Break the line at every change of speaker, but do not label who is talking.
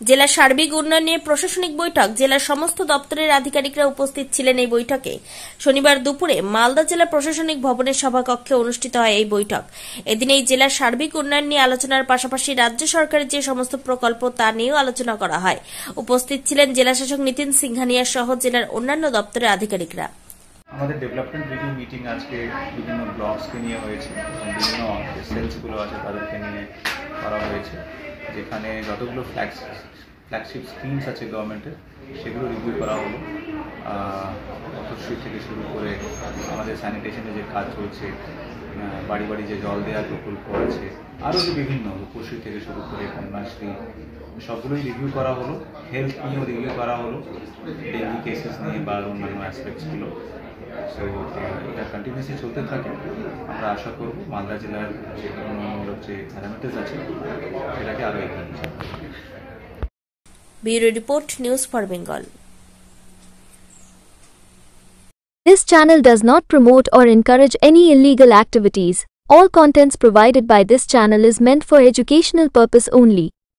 জেলার সার্বিক উন্নয়ন নিয়ে প্রশাসনিক বৈঠক। জেলার সমস্ত দপ্তরের আধিকারিকরা উপস্থিত ছিলেন এই বৈঠকে। শনিবার দুপুরে মালদা জেলা প্রশাসনিক ভবনের সভাকক্ষে অনুষ্ঠিত হয় এই বৈঠক। এদিন এই জেলার সার্বিক উন্নয়ন নিয়ে আলোচনার পাশাপাশি রাজ্য সরকারের যে সমস্ত প্রকল্প তা নিয়েও আলোচনা করা হয়। উপস্থিত ছিলেন জেলাশাসক নিতিন সিংহানিয়া সহ জেলার অন্যান্য দপ্তরের আধিকারিকরা।
আমাদের ডেভেলপমেন্ট রিভিউ মিটিং আজকে বিভিন্ন ব্লকসকে নিয়ে হয়েছে, বিভিন্ন সেলসগুলো আছে তাদেরকে নিয়ে করা হয়েছে, যেখানে যতগুলো ফ্ল্যাগশিপ স্কিমস আছে গভর্নমেন্টের সেগুলো রিভিউ করা হলো। পথশ্রী থেকে শুরু করে আমাদের স্যানিটেশনের যে কাজ চলছে, বাড়ি বাড়ি যে জল দেওয়ার প্রকল্প আছে, আরও যে বিভিন্ন রূপশ্রী থেকে শুরু করে কন্যাশ্রী, সবগুলোই রিভিউ করা হলো। হেলথ নিয়েও রিভিউ করা হলো, ডেঙ্গি কেসেস নিয়ে বা অন্যান্য অ্যাসপেক্টসগুলো। সো এটা কন্টিনিউসলি চলতে থাকে। আমরা আশা করব মালদা জেলার যে উন্নয়নমূলক যে প্যারামিটার্স আছে সেটাকে আরও এগিয়ে নিয়ে যাবে।
Bureau report, news for Bengal.
This channel does not promote or encourage any illegal activities. All contents provided by this channel is meant for educational purpose only.